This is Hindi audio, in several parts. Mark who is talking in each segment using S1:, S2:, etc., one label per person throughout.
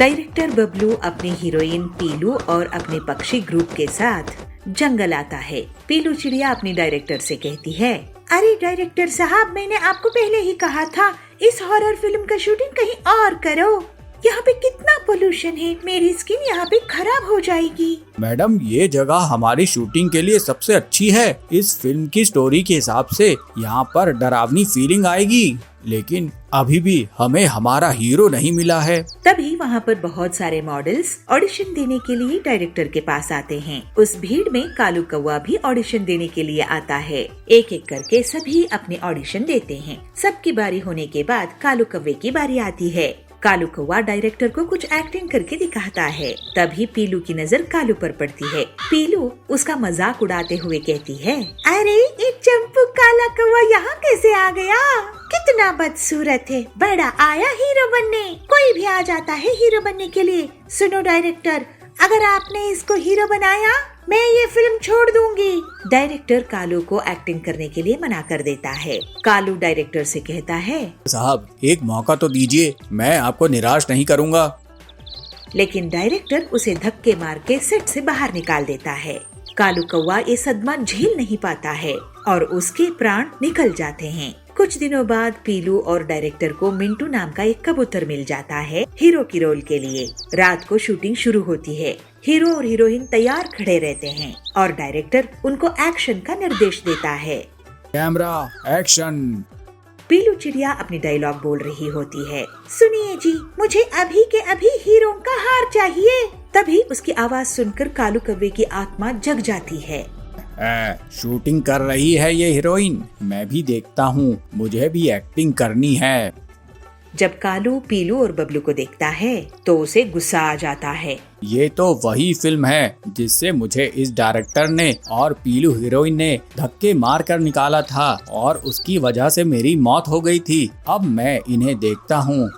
S1: डायरेक्टर बबलू अपनी हीरोइन पीलू और अपने पक्षी ग्रुप के साथ जंगल आता है। पीलू चिड़िया अपनी डायरेक्टर से कहती है, अरे डायरेक्टर साहब, मैंने आपको पहले ही कहा था इस हॉरर फिल्म का शूटिंग कहीं और करो। यहाँ पे कितना पोल्यूशन है, मेरी स्किन यहाँ पे खराब हो जाएगी।
S2: मैडम, ये जगह हमारी शूटिंग के लिए सबसे अच्छी है। इस फिल्म की स्टोरी के हिसाब से यहाँ पर डरावनी फीलिंग आएगी, लेकिन अभी भी हमें हमारा हीरो नहीं मिला है।
S1: तभी वहाँ पर बहुत सारे मॉडल्स ऑडिशन देने के लिए डायरेक्टर के पास आते हैं। उस भीड़ में कालू कौवा भी ऑडिशन देने के लिए आता है। एक एक करके सभी अपने ऑडिशन देते हैं। सबकी बारी होने के बाद कालू कौवे की बारी आती है। कालू कौवा डायरेक्टर को कुछ एक्टिंग करके दिखाता है। तभी पीलू की नजर कालू पर पड़ती है। पीलू उसका मजाक उड़ाते हुए कहती है, अरे एक चंपू काला कौवा यहाँ कैसे आ गया? कितना बदसूरत है, बड़ा आया हीरो बनने। कोई भी आ जाता है हीरो बनने के लिए। सुनो डायरेक्टर, अगर आपने इसको हीरो बनाया, मैं ये फिल्म छोड़ दूंगी। डायरेक्टर कालू को एक्टिंग करने के लिए मना कर देता है। कालू डायरेक्टर से कहता है,
S2: साहब एक मौका तो दीजिए, मैं आपको निराश नहीं करूँगा।
S1: लेकिन डायरेक्टर उसे धक्के मार के सेट से बाहर निकाल देता है। कालू कौवा ये सदमा झेल नहीं पाता है और उसके प्राण निकल जाते हैं। कुछ दिनों बाद पीलू और डायरेक्टर को मिंटू नाम का एक कबूतर मिल जाता है हीरो की रोल के लिए। रात को शूटिंग शुरू होती है। हीरो और हीरोइन तैयार खड़े रहते हैं और डायरेक्टर उनको एक्शन का निर्देश देता है।
S2: Camera action.
S1: पीलू चिड़िया अपनी डायलॉग बोल रही होती है, सुनिए जी, मुझे अभी के अभी हीरो का हार चाहिए। तभी उसकी आवाज सुनकर कालू कौवे की आत्मा जग जाती है।
S2: शूटिंग कर रही है ये हीरोइन, मैं भी देखता हूँ, मुझे भी एक्टिंग करनी है।
S1: जब कालू पीलू और बबलू को देखता है तो उसे गुस्सा आ जाता है।
S2: ये तो वही फिल्म है जिससे मुझे इस डायरेक्टर ने और पीलू हीरोइन ने धक्के मार कर निकाला था और उसकी वजह से मेरी मौत हो गई थी। अब मैं इन्हें देखता हूँ।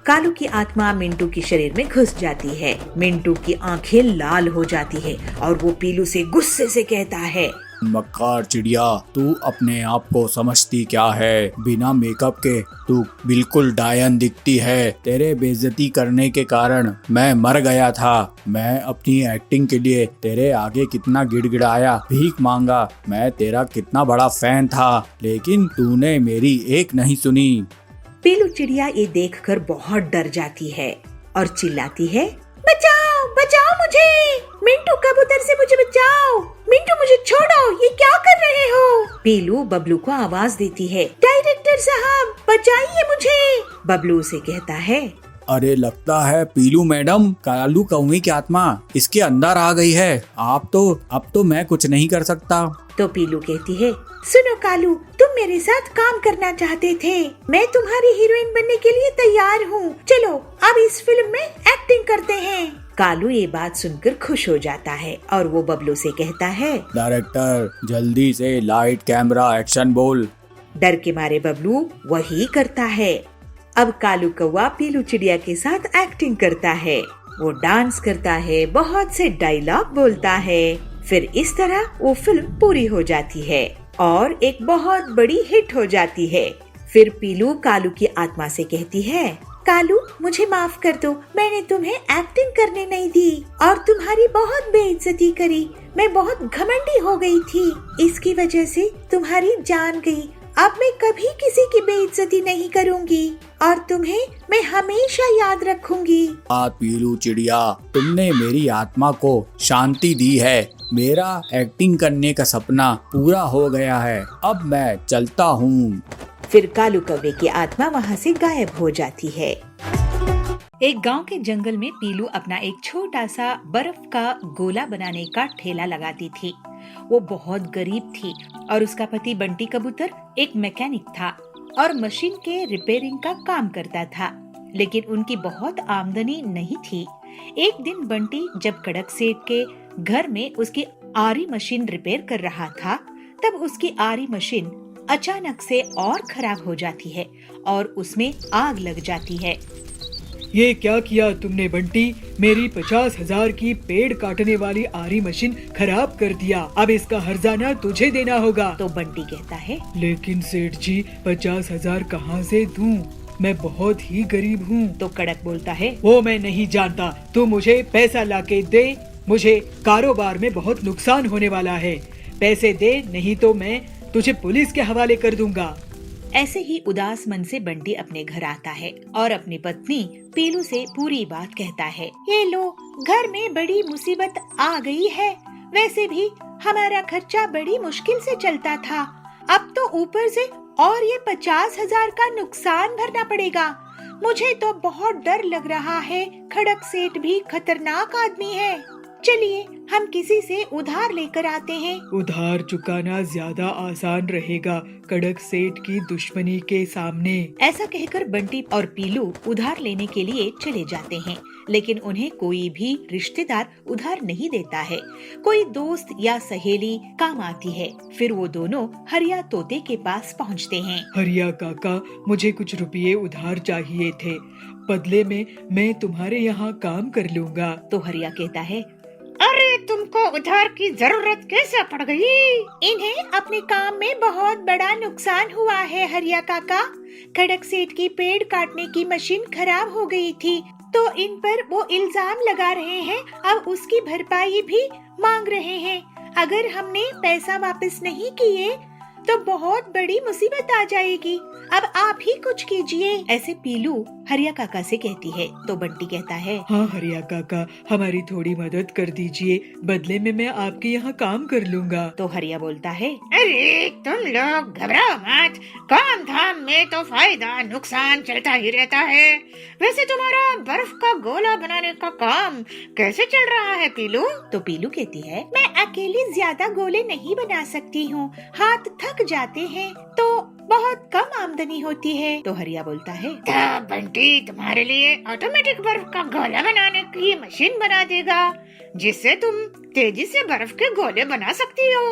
S1: कालू की आत्मा मिंटू के शरीर में घुस जाती है। मिंटू की आंखें लाल हो जाती है और वो पीलू से गुस्से से कहता है,
S2: मक्कार चिड़िया, तू अपने आप को समझती क्या है? बिना मेकअप के तू बिल्कुल डायन दिखती है। तेरे बेइज्जती करने के कारण मैं मर गया था। मैं अपनी एक्टिंग के लिए तेरे आगे कितना गिड़गिड़ाया, भीख मांगा। मैं तेरा कितना बड़ा फैन था, लेकिन तूने मेरी एक नहीं सुनी।
S1: पीलू चिड़िया ये देखकर बहुत डर जाती है और चिल्लाती है, बचाओ बचाओ मुझे, मिंटू कबूतर से मुझे बचाओ, मिंटू मुझे छोड़ो, ये क्या कर रहे हो? पीलू बबलू को आवाज देती है, डायरेक्टर साहब बचाइए मुझे। बबलू उसे कहता है,
S2: अरे लगता है पीलू मैडम, कालू कौवे की आत्मा इसके अंदर आ गई है। अब तो मैं कुछ नहीं कर सकता।
S1: तो पीलू कहती है, सुनो कालू, तुम मेरे साथ काम करना चाहते थे, मैं तुम्हारी हीरोइन बनने के लिए तैयार हूँ। चलो अब इस फिल्म में एक्टिंग करते हैं। कालू ये बात सुनकर खुश हो जाता है और वो बबलू से कहता है, डायरेक्टर
S2: जल्दी से लाइट कैमरा एक्शन बोल।
S1: डर के मारे बबलू वही करता है। अब कालू कौवा पीलू चिड़िया के साथ एक्टिंग करता है। वो डांस करता है, बहुत से डायलॉग बोलता है। फिर इस तरह वो फिल्म पूरी हो जाती है और एक बहुत बड़ी हिट हो जाती है। फिर पीलू कालू की आत्मा से कहती है, कालू मुझे माफ कर दो, मैंने तुम्हें एक्टिंग करने नहीं दी और तुम्हारी बहुत बेइज्जती करी। मैं बहुत घमंडी हो गई थी, इसकी वजह से तुम्हारी जान गई। अब मैं कभी किसी की बेइज्जती नहीं करूंगी और तुम्हें मैं हमेशा याद रखूंगी।
S2: पीलू चिड़िया, तुमने मेरी आत्मा को शांति दी है। मेरा एक्टिंग करने का सपना पूरा हो गया है। अब मैं चलता हूँ।
S1: फिर कालू कौवे की आत्मा वहाँ से गायब हो जाती है। एक गांव के जंगल में पीलू अपना एक छोटा सा बर्फ का गोला बनाने का ठेला लगाती थी। वो बहुत गरीब थी और उसका पति बंटी कबूतर एक मैकेनिक था और मशीन के रिपेयरिंग का काम करता था, लेकिन उनकी बहुत आमदनी नहीं थी। एक दिन बंटी जब कड़क सेठ के घर में उसकी आरी मशीन रिपेयर कर रहा था, तब उसकी आरी मशीन अचानक से और खराब हो जाती है और उसमें आग लग जाती है।
S3: ये क्या किया तुमने बंटी? मेरी 50,000 की पेड़ काटने वाली आरी मशीन खराब कर दिया। अब इसका हर्जाना तुझे देना होगा।
S1: तो बंटी कहता है,
S3: लेकिन सेठ जी 50,000 कहाँ से दूं? मैं बहुत ही गरीब हूँ।
S1: तो कड़क बोलता है,
S3: वो मैं नहीं जानता, तू मुझे पैसा लाके दे, मुझे कारोबार में बहुत नुकसान होने वाला है। पैसे दे, नहीं तो मैं तुझे पुलिस के हवाले कर दूंगा।
S1: ऐसे ही उदास मन से बंटी अपने घर आता है और अपनी पत्नी पीलू से पूरी बात कहता है। ये लो, घर में बड़ी मुसीबत आ गई है। वैसे भी हमारा खर्चा बड़ी मुश्किल से चलता था, अब तो ऊपर से और ये 50,000 का नुकसान भरना पड़ेगा। मुझे तो बहुत डर लग रहा है। खड़क सेठ भी खतरनाक आदमी है। चलिए हम किसी से उधार लेकर आते हैं।
S3: उधार चुकाना ज्यादा आसान रहेगा कड़क सेठ की दुश्मनी के सामने।
S1: ऐसा कहकर बंटी और पीलू उधार लेने के लिए चले जाते हैं, लेकिन उन्हें कोई भी रिश्तेदार उधार नहीं देता है। कोई दोस्त या सहेली काम आती है। फिर वो दोनों हरिया तोते के पास पहुंचते हैं।
S3: हरिया काका, मुझे कुछ रुपये उधार चाहिए थे, बदले में मैं तुम्हारे यहाँ काम कर लूँगा।
S1: तो हरिया कहता है,
S4: अरे तुमको उधार की जरूरत कैसे पड़ गई?
S1: इन्हें अपने काम में बहुत बड़ा नुकसान हुआ है हरिया काका। खड़क सेठ की पेड़ काटने की मशीन खराब हो गई थी, तो इन पर वो इल्जाम लगा रहे हैं। अब उसकी भरपाई भी मांग रहे हैं। अगर हमने पैसा वापस नहीं किए तो बहुत बड़ी मुसीबत आ जाएगी। अब आप ही कुछ कीजिए। ऐसे पीलू हरिया काका से कहती है। तो बंटी कहता है,
S3: हाँ हरिया काका, हमारी थोड़ी मदद कर दीजिए, बदले में मैं आपके यहाँ काम कर लूँगा।
S1: तो हरिया बोलता है,
S4: अरे तुम लोग घबराओ मत, काम धाम में तो फायदा नुकसान चलता ही रहता है। वैसे तुम्हारा बर्फ का गोला बनाने का काम कैसे चल रहा है पीलू?
S1: तो पीलू कहती है, मैं अकेली ज्यादा गोले नहीं बना सकती हूँ, हाथ थक जाते हैं, तो बहुत कम आमदनी होती है। तो हरिया बोलता है,
S4: तो बंटी तुम्हारे लिए ऑटोमेटिक बर्फ का गोला बनाने की मशीन बना देगा, जिससे तुम तेजी से बर्फ के गोले बना सकती हो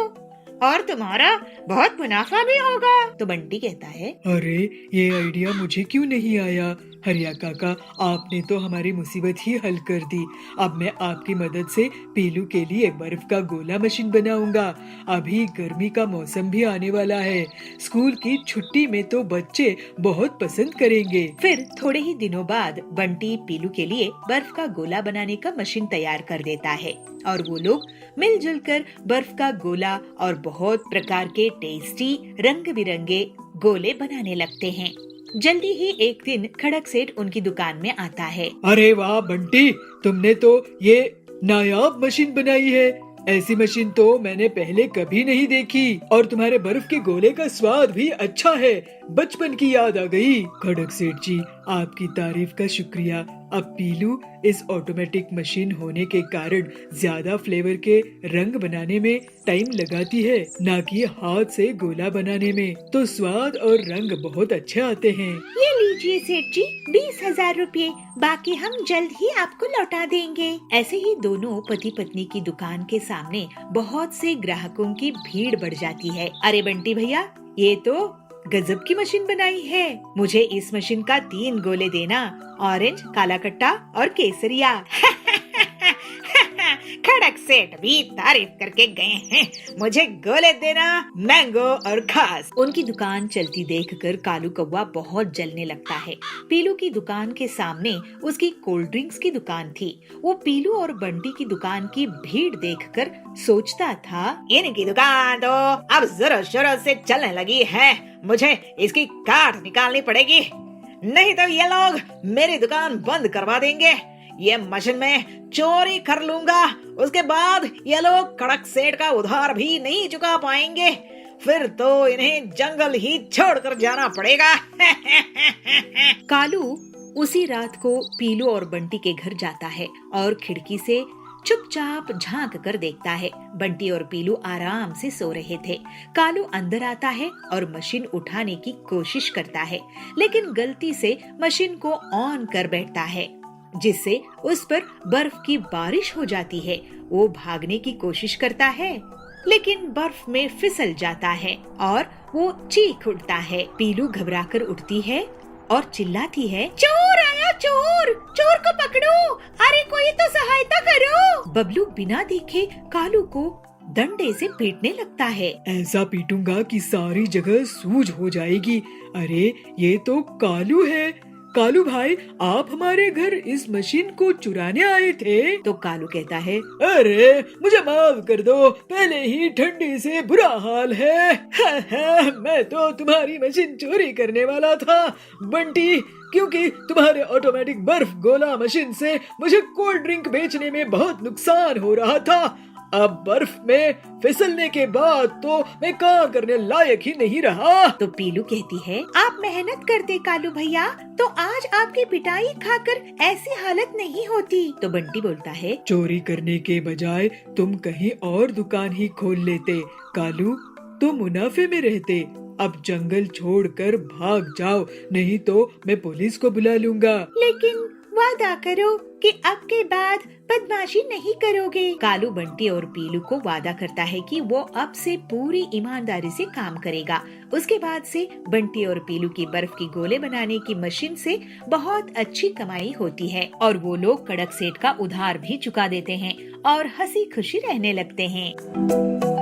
S4: और तुम्हारा बहुत मुनाफा भी होगा।
S1: तो बंटी कहता है,
S3: अरे ये आइडिया मुझे क्यों नहीं आया? हरिया काका, आपने तो हमारी मुसीबत ही हल कर दी। अब मैं आपकी मदद से पीलू के लिए बर्फ का गोला मशीन बनाऊंगा। अभी गर्मी का मौसम भी आने वाला है, स्कूल की छुट्टी में तो बच्चे बहुत पसंद करेंगे।
S1: फिर थोड़े ही दिनों बाद बंटी पीलू के लिए बर्फ का गोला बनाने का मशीन तैयार कर देता है और वो लोग मिलजुल कर बर्फ का गोला और बहुत प्रकार के टेस्टी रंग बिरंगे गोले बनाने लगते हैं। जल्दी ही एक दिन खड़क सेठ उनकी दुकान में आता है।
S3: अरे वाह बंटी, तुमने तो ये नायाब मशीन बनाई है। ऐसी मशीन तो मैंने पहले कभी नहीं देखी, और तुम्हारे बर्फ के गोले का स्वाद भी अच्छा है। बचपन की याद आ गई। खड़क सेठ जी, आपकी तारीफ का शुक्रिया। अब पीलू इस ऑटोमेटिक मशीन होने के कारण ज्यादा फ्लेवर के रंग बनाने में टाइम लगाती है, ना कि हाथ से गोला बनाने में। तो स्वाद और रंग बहुत अच्छे आते हैं।
S1: ये लीजिए सेठ जी, 20,000 रुपए, बाकी हम जल्द ही आपको लौटा देंगे। ऐसे ही दोनों पति पत्नी की दुकान के सामने बहुत से ग्राहकों की भीड़ बढ़ जाती है। अरे बंटी भैया, ये तो गजब की मशीन बनाई है। मुझे इस मशीन का 3 गोले देना, ऑरेंज, काला कट्टा और केसरिया।
S4: खड़क सेठ भी तारीफ करके गए हैं, मुझे गोले देना, मैंगो और खास।
S1: उनकी दुकान चलती देखकर कालू कौवा बहुत जलने लगता है। पीलू की दुकान के सामने उसकी कोल्ड ड्रिंक्स की दुकान थी। वो पीलू और बंटी की दुकान की भीड़ देखकर सोचता था,
S4: इनकी दुकान तो अब जोरों शोरों से चलने लगी है, मुझे इसकी काट निकालनी पड़ेगी, नहीं तो ये लोग मेरी दुकान बंद करवा देंगे। ये मशीन में चोरी कर लूंगा, उसके बाद ये लोग खड़क सेठ का उधार भी नहीं चुका पाएंगे, फिर तो इन्हें जंगल ही छोड़कर जाना पड़ेगा।
S1: कालू उसी रात को पीलू और बंटी के घर जाता है और खिड़की से चुपचाप झांक कर देखता है। बंटी और पीलू आराम से सो रहे थे। कालू अंदर आता है और मशीन उठाने की कोशिश करता है, लेकिन गलती से मशीन को ऑन कर बैठता है, जिससे उस पर बर्फ की बारिश हो जाती है। वो भागने की कोशिश करता है, लेकिन बर्फ में फिसल जाता है और वो चीख उठता है। पीलू घबराकर उठती है और चिल्लाती है, चोर आया, चोर, चोर को पकड़ो, अरे कोई तो सहायता करो। बबलू बिना देखे कालू को डंडे से पीटने लगता है।
S3: ऐसा पीटूंगा कि सारी जगह सूज हो जाएगी। अरे ये तो कालू है। कालू भाई, आप हमारे घर इस मशीन को चुराने आए थे?
S1: तो कालू कहता है,
S3: अरे मुझे माफ कर दो, पहले ही ठंडी से बुरा हाल है। मैं तो तुम्हारी मशीन चोरी करने वाला था बंटी, क्योंकि तुम्हारे ऑटोमेटिक बर्फ गोला मशीन से मुझे कोल्ड ड्रिंक बेचने में बहुत नुकसान हो रहा था। अब बर्फ में फिसलने के बाद तो मैं काम करने लायक ही नहीं रहा।
S1: तो पीलू कहती है, आप मेहनत करते कालू भैया तो आज आपकी पिटाई खाकर ऐसी हालत नहीं होती। तो बंटी बोलता है,
S3: चोरी करने के बजाय तुम कहीं और दुकान ही खोल लेते कालू, तो मुनाफे में रहते। अब जंगल छोड़कर भाग जाओ, नहीं तो मैं पुलिस को बुला लूंगा।
S1: लेकिन वादा करो कि अब के बाद बदमाशी नहीं करोगे। कालू बंटी और पीलू को वादा करता है कि वो अब से पूरी ईमानदारी से काम करेगा। उसके बाद से बंटी और पीलू की बर्फ की गोले बनाने की मशीन से बहुत अच्छी कमाई होती है और वो लोग कड़क सेठ का उधार भी चुका देते हैं और हंसी खुशी रहने लगते हैं।